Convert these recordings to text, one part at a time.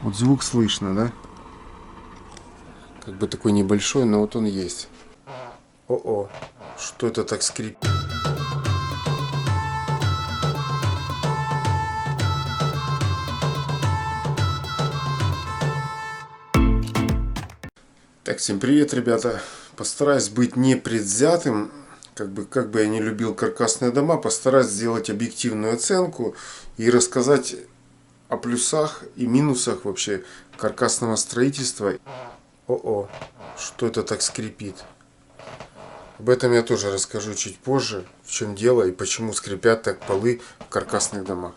Вот звук слышно, да? Как бы такой небольшой, но вот он есть. О-о, что это так скрипит? Так, всем привет, ребята. Постараюсь быть непредвзятым. Как бы я не любил каркасные дома, постараюсь сделать объективную оценку и рассказать о плюсах и минусах вообще каркасного строительства. О-о, что это так скрипит? Об этом я тоже расскажу чуть позже, в чем дело и почему скрипят так полы в каркасных домах.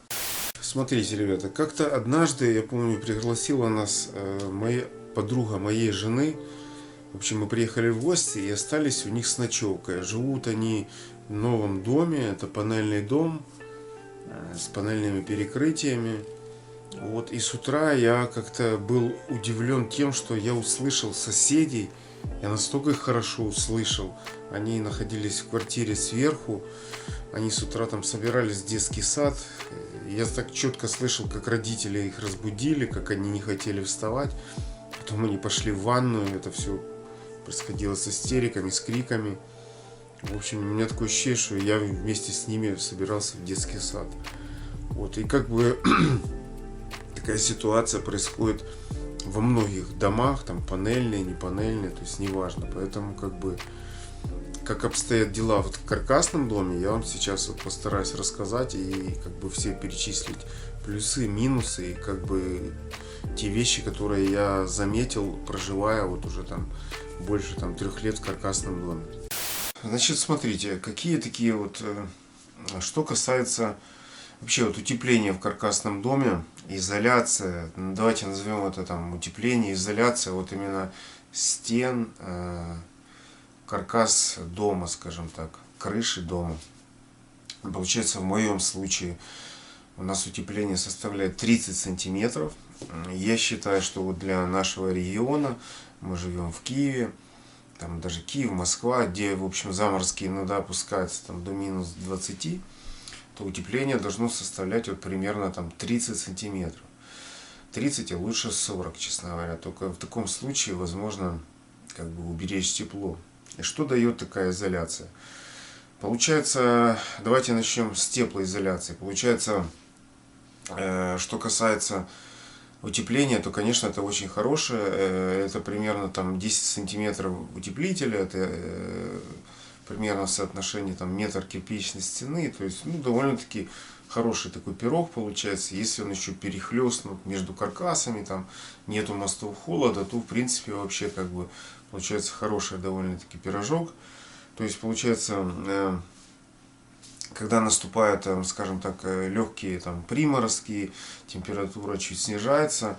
Смотрите, ребята, как-то однажды, я помню, пригласила нас моя подруга моей жены. В общем, мы приехали в гости и остались у них с ночевкой. Живут они в новом доме, это панельный дом с панельными перекрытиями. Вот, и с утра я как-то был удивлен тем, что я услышал соседей. Я настолько их хорошо услышал. Они находились в квартире сверху. Они с утра там собирались в детский сад. Я так четко слышал, как родители их разбудили, как они не хотели вставать. Потом они пошли в ванную. Это все происходило с истериками, с криками. В общем, у меня такое ощущение, что я вместе с ними собирался в детский сад. Вот, и как бы такая ситуация происходит во многих домах, там панельные, не панельные, то есть неважно. Поэтому как бы как обстоят дела вот в каркасном доме, я вам сейчас вот постараюсь рассказать и как бы все перечислить плюсы, минусы и как бы те вещи, которые я заметил, проживая вот уже там больше там 3 лет в каркасном доме. Значит, смотрите, какие такие вот, что касается вообще вот утепления в каркасном доме, изоляция, ну, давайте назовем это там утепление, изоляция, вот именно стен, каркас дома, скажем так, крыши дома. Получается, в моем случае у нас утепление составляет 30 сантиметров. Я считаю, что вот для нашего региона, мы живем в Киеве, там даже Киев, Москва, где, в общем, заморские иногда опускаются там до минус 20, то утепление должно составлять вот примерно там 30 сантиметров. 30, а лучше 40, честно говоря. Только в таком случае возможно как бы уберечь тепло. И что дает такая изоляция? Получается, давайте начнем с теплоизоляции. Получается, что касается утепления, то, конечно, это очень хорошее. Это примерно там 10 сантиметров утеплителя, это примерно в соотношении там метр кирпичной стены. То есть, ну, довольно-таки хороший такой пирог получается. Если он еще перехлестнут между каркасами, там нету мостов холода, то в принципе вообще как бы получается хороший довольно-таки пирожок. То есть получается, когда наступают, скажем так, легкие там приморозки, температура чуть снижается,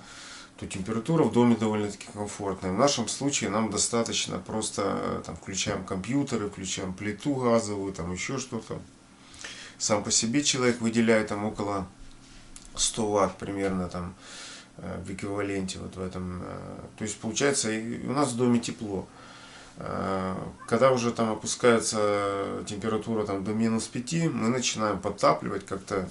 то температура в доме довольно-таки комфортная. В нашем случае нам достаточно просто там включаем компьютеры, включаем плиту газовую, там еще что-то. Сам по себе человек выделяет там около 100 ватт примерно там в эквиваленте вот в этом. То есть получается у нас в доме тепло. Когда уже там опускается температура там до минус 5, мы начинаем подтапливать, как-то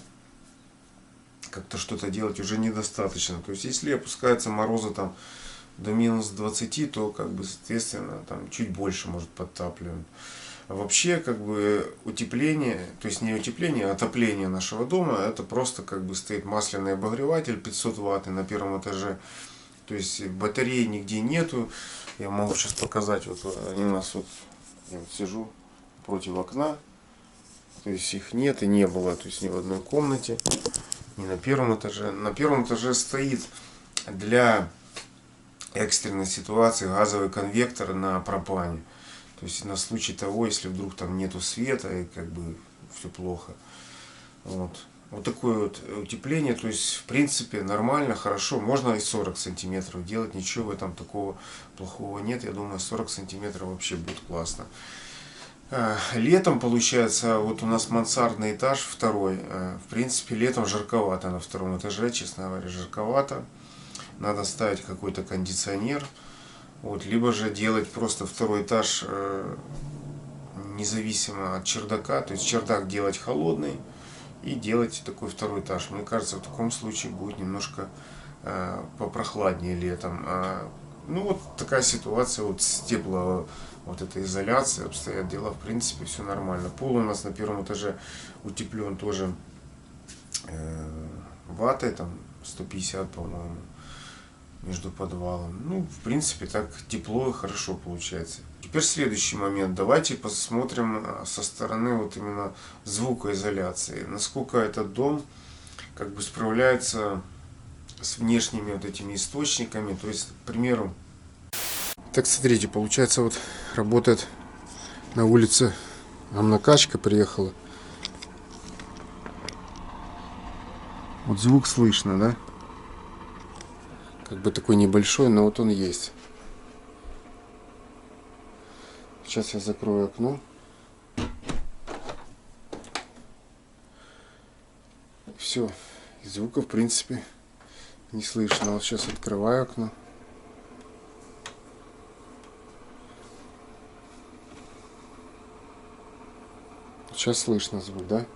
что-то делать уже недостаточно. То есть если опускаются морозы там до минус 20, то как бы соответственно там чуть больше может подтапливаем. А вообще как бы утепление, то есть не утепление, а отопление нашего дома, это просто как бы стоит масляный обогреватель 500 ватт на первом этаже. То есть батареи нигде нету. Я могу сейчас показать, вот они у нас вот, я вот сижу против окна, то есть их нет и не было, то есть ни в одной комнате, ни на первом этаже. На первом этаже стоит для экстренной ситуации газовый конвектор на пропане. То есть на случай того, если вдруг там нету света и как бы все плохо. Вот такое вот утепление, то есть в принципе нормально, хорошо, можно и 40 сантиметров делать, ничего в этом такого плохого нет, я думаю 40 сантиметров вообще будет классно. Летом получается, вот у нас мансардный этаж второй, в принципе летом жарковато на втором этаже, честно говоря, жарковато, надо ставить какой-то кондиционер, вот, либо же делать просто второй этаж независимо от чердака, то есть чердак делать холодный, и делать такой второй этаж. Мне кажется, в таком случае будет немножко попрохладнее летом. Ну вот такая ситуация вот с тепло вот этой изоляции обстоят дела, в принципе, все нормально. Пол у нас на первом этаже утеплен тоже ватой, там 150, по-моему, между подвалом. Ну, в принципе, так тепло и хорошо получается. Теперь следующий момент. Давайте посмотрим со стороны вот именно звукоизоляции. Насколько этот дом как бы справляется с внешними вот этими источниками. То есть, к примеру, так смотрите, получается вот работает на улице, нам накачка приехала. Вот звук слышно, да? Как бы такой небольшой, но вот он есть. Сейчас я закрою окно. Все, звука в принципе не слышно. Вот сейчас открываю окно. Сейчас слышно звук, да?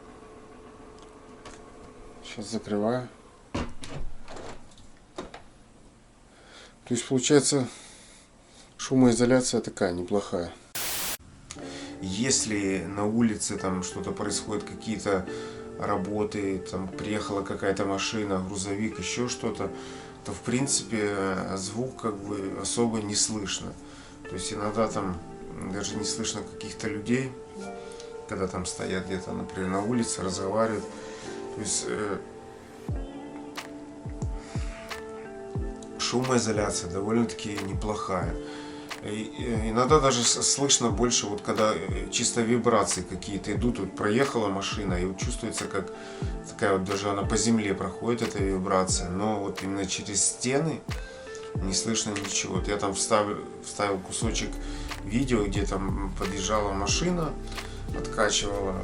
Сейчас закрываю. То есть получается шумоизоляция такая неплохая. Если на улице там что-то происходит, какие-то работы, там приехала какая-то машина, грузовик, еще что-то, то в принципе звук как бы особо не слышно. То есть иногда там даже не слышно каких-то людей, когда там стоят где-то, например, на улице, разговаривают. То есть шумоизоляция довольно-таки неплохая. И иногда даже слышно больше, вот когда чисто вибрации какие-то идут, вот проехала машина, и вот чувствуется, как такая вот даже она по земле проходит, эта вибрация, но вот именно через стены не слышно ничего. Вот я там вставил кусочек видео, где там подъезжала машина, откачивала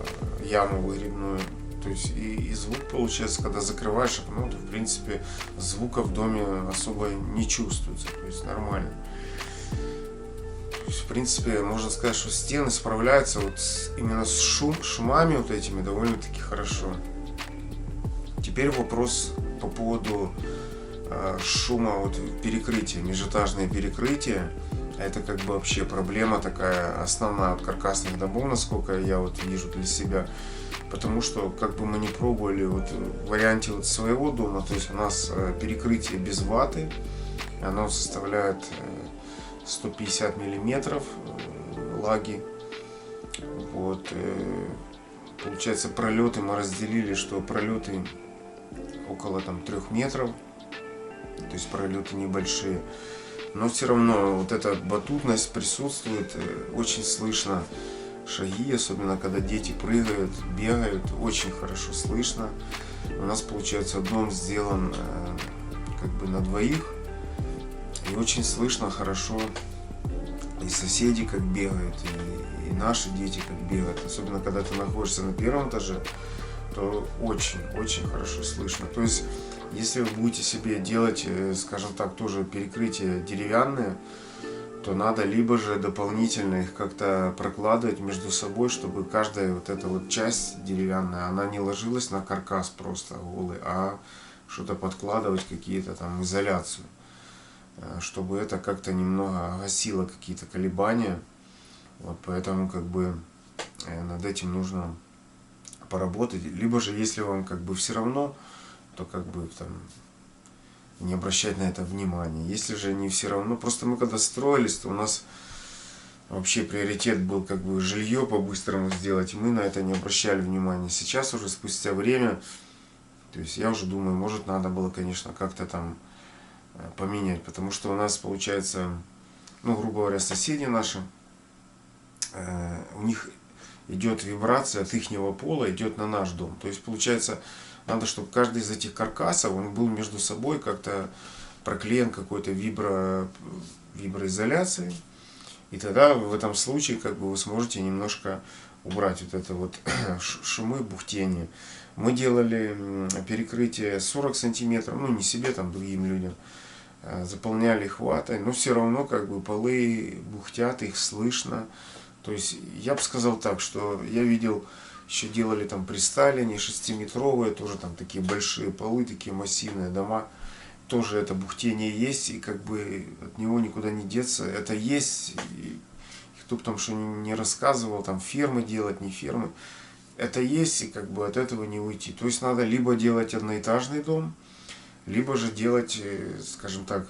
яму выгребную. То есть и звук получается, когда закрываешь окно, то в принципе звука в доме особо не чувствуется, то есть нормально. То есть, в принципе, можно сказать, что стены справляются вот именно с шумами вот этими довольно-таки хорошо. Теперь вопрос по поводу шума вот перекрытия, межэтажные перекрытия. Это как бы вообще проблема такая основная от каркасных домов, насколько я вот вижу для себя. Потому что, как бы мы не пробовали вот в варианте вот своего дома, то есть у нас перекрытие без ваты, оно составляет 150 миллиметров лаги. Вот. Получается, пролеты мы разделили, что пролеты около там 3 метров, то есть пролеты небольшие. Но все равно вот эта батутность присутствует, очень слышно шаги, особенно когда дети прыгают, бегают, очень хорошо слышно. У нас получается дом сделан как бы на двоих, и очень слышно хорошо и соседи как бегают, и наши дети как бегают. Особенно когда ты находишься на первом этаже, то очень хорошо слышно. То есть если вы будете себе делать, скажем так, тоже перекрытие деревянное, то надо либо же дополнительно их как-то прокладывать между собой, чтобы каждая вот эта вот часть деревянная, она не ложилась на каркас просто голый, а что-то подкладывать, какие-то там изоляцию, чтобы это как-то немного гасило какие-то колебания. Вот поэтому как бы над этим нужно поработать. Либо же, если вам как бы все равно, то как бы там не обращать на это внимания. Если же не все равно, просто мы когда строились, то у нас вообще приоритет был как бы жилье по-быстрому сделать, и мы на это не обращали внимания. Сейчас уже спустя время, то есть я уже думаю, может надо было, конечно, как-то там поменять, потому что у нас получается, ну, грубо говоря, соседи наши, у них идет вибрация от ихнего пола, идет на наш дом. То есть получается, надо, чтобы каждый из этих каркасов, он был между собой как-то проклеен какой-то виброизоляцией. И тогда в этом случае как бы вы сможете немножко убрать вот это вот шумы, бухтение. Мы делали перекрытие 40 сантиметров, ну не себе, там другим людям. Заполняли их ватой, но все равно как бы полы бухтят, их слышно. То есть я бы сказал так, что я видел, еще делали там при Сталине 6-метровые, тоже там такие большие полы, такие массивные дома. тоже это бухтение есть, и как бы от него никуда не деться. Это есть, и кто бы там что не рассказывал, там фермы делать, не фермы. Это есть, и как бы от этого не уйти. То есть надо либо делать одноэтажный дом, либо же делать, скажем так,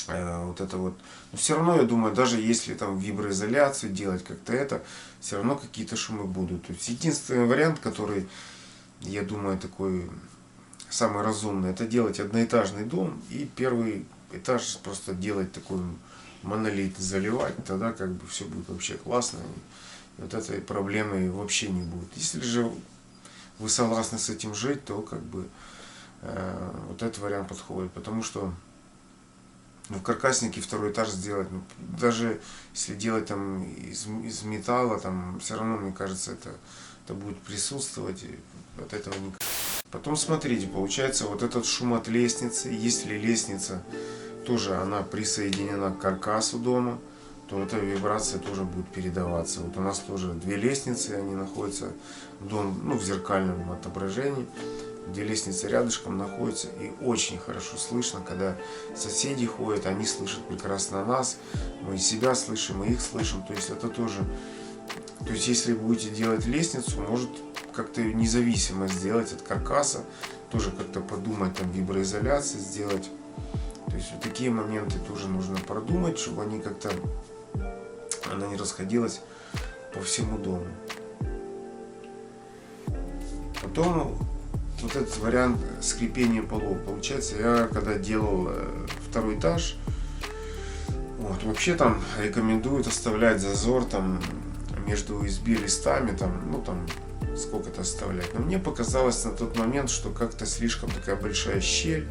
вот это вот. Но все равно, я думаю, даже если там виброизоляцию делать как-то это, все равно какие-то шумы будут. То есть единственный вариант, который, я думаю, такой самый разумный, это делать одноэтажный дом и первый этаж просто делать такой монолит, заливать, тогда как бы все будет вообще классно. И вот этой проблемы вообще не будет. Если же вы согласны с этим жить, то как бы вот этот вариант подходит. Потому что в каркаснике второй этаж сделать, ну, даже если делать там из металла, там все равно, мне кажется, это будет присутствовать, и от этого не. Потом смотрите, получается вот этот шум от лестницы, если лестница тоже она присоединена к каркасу дома, то эта вибрация тоже будет передаваться. Вот у нас тоже две лестницы, они находятся в дом, ну, в зеркальном отображении. Где лестница рядышком находится, и очень хорошо слышно, когда соседи ходят, они слышат прекрасно нас, мы себя слышим, и их слышим, то есть это тоже, то есть если будете делать лестницу, может как-то независимо сделать от каркаса, тоже как-то подумать, там виброизоляции сделать, то есть вот такие моменты тоже нужно продумать, чтобы они как-то, она не расходилась по всему дому. Потом вот этот вариант скрепления полов. Получается, я когда делал второй этаж, вот, вообще там рекомендуют оставлять зазор там между USB листами, там, ну там сколько-то оставлять. Но мне показалось на тот момент, что как-то слишком такая большая щель,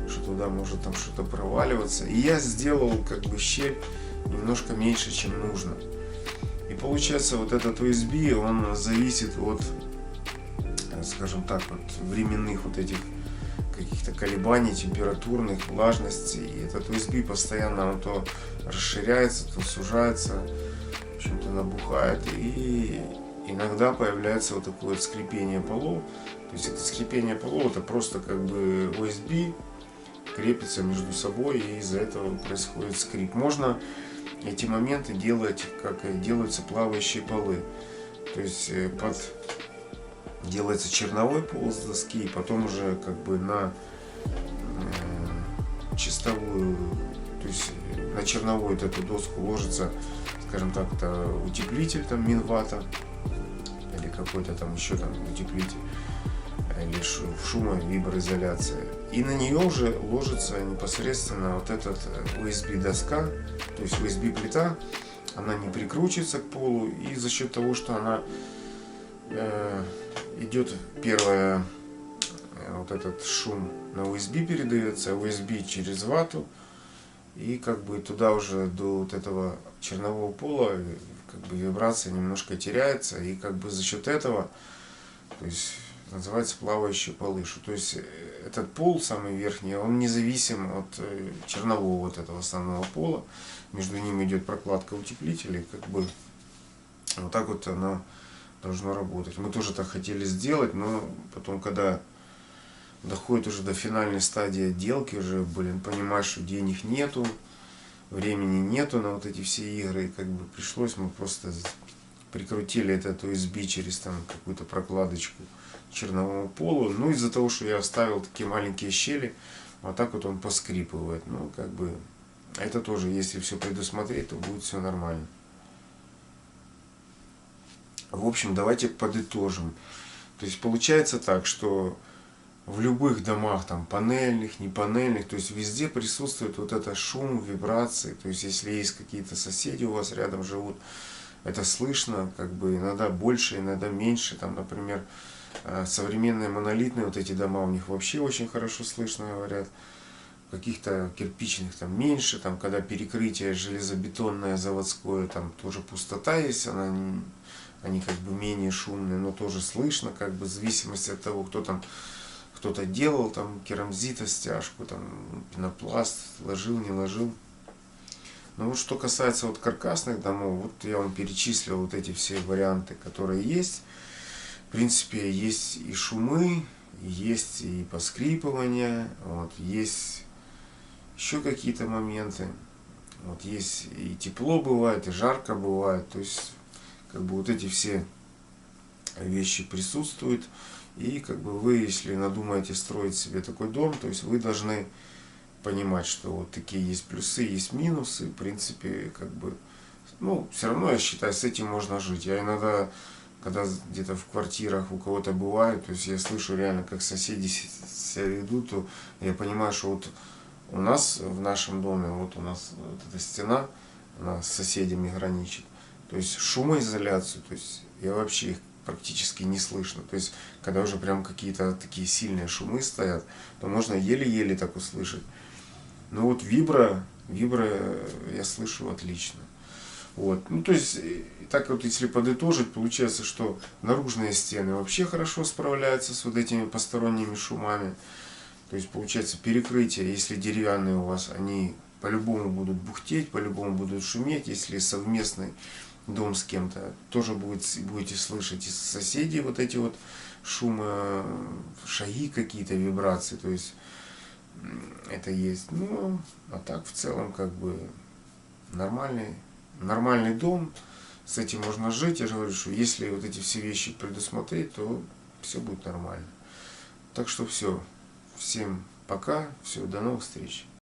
что туда может там что-то проваливаться. И я сделал как бы щель немножко меньше, чем нужно. И получается, вот этот USB, он зависит от, скажем так, вот временных вот этих каких-то колебаний температурных, влажности. И этот USB постоянно он то расширяется, то сужается, в общем-то набухает. И иногда появляется вот такое вот скрипение полов. То есть это скрипение полов, это просто как бы USB крепится между собой, и из-за этого происходит скрип. Можно эти моменты делать, как делаются плавающие полы. То есть делается черновой пол с доски, и потом уже как бы на чистовую, то есть на черновую вот эту доску ложится, скажем так, это утеплитель там Минвата или какой-то там еще там утеплитель или шумовиброизоляция, и на нее уже ложится непосредственно вот этот USB доска, то есть USB плита, она не прикручивается к полу, и за счет того, что она идет первое, вот этот шум на USB передается, USB через вату, и как бы туда уже до вот этого чернового пола как бы вибрация немножко теряется, и как бы за счет этого, то есть называется плавающие полы. То есть этот пол самый верхний, он независим от чернового вот этого основного пола, между ними идет прокладка утеплителей, как бы вот так вот она должно работать. Мы тоже так хотели сделать, но потом, когда доходит уже до финальной стадии отделки, уже, понимаешь, что денег нету, времени нету на вот эти все игры, и как бы пришлось, мы просто прикрутили этот USB через там какую-то прокладочку к черновому полу. Ну, из-за того, что я оставил такие маленькие щели, вот так вот он поскрипывает. Ну, как бы, это тоже, если все предусмотреть, то будет все нормально. В общем, давайте подытожим. То есть получается так, что в любых домах, там панельных, не панельных, то есть везде присутствует вот это шум, вибрации. То есть если есть какие-то соседи у вас рядом живут, это слышно, как бы иногда больше, иногда меньше. Там, например, современные монолитные вот эти дома, у них вообще очень хорошо слышно, говорят. Каких-то кирпичных там меньше, там когда перекрытие железобетонное заводское, там тоже пустота есть, они как бы менее шумные, но тоже слышно, как бы в зависимости от того, кто там, кто-то делал там керамзитостяжку, там пенопласт, ложил, не ложил. Но вот что касается вот каркасных домов, вот я вам перечислил вот эти все варианты, которые есть. В принципе, есть и шумы, есть и поскрипывание, вот, есть еще какие-то моменты. Вот, есть и тепло бывает, и жарко бывает. То есть, как бы вот эти все вещи присутствуют. И как бы вы, если надумаете строить себе такой дом, то есть вы должны понимать, что вот такие есть плюсы, есть минусы. В принципе, как бы, ну, все равно, я считаю, с этим можно жить. Я иногда, когда где-то в квартирах у кого-то бываю, то есть я слышу реально, как соседи себя ведут, то я понимаю, что вот у нас в нашем доме, вот у нас вот эта стена, она с соседями граничит. То есть шумоизоляцию, то есть я вообще их практически не слышно. То есть, когда уже прям какие-то такие сильные шумы стоят, то можно еле-еле так услышать. Но вот вибро я слышу отлично. Вот. Ну, то есть, и так вот, если подытожить, получается, что наружные стены вообще хорошо справляются с вот этими посторонними шумами. То есть, получается, перекрытия, если деревянные у вас, они по-любому будут бухтеть, по-любому будут шуметь. Если совместный дом с кем-то, тоже будете слышать из соседей вот эти вот шумы, шаги какие-то, вибрации. То есть, это есть. Ну, а так в целом, как бы, нормальный дом, с этим можно жить. Я же говорю, что если вот эти все вещи предусмотреть, то все будет нормально. Так что все. Всем пока. Все, до новых встреч.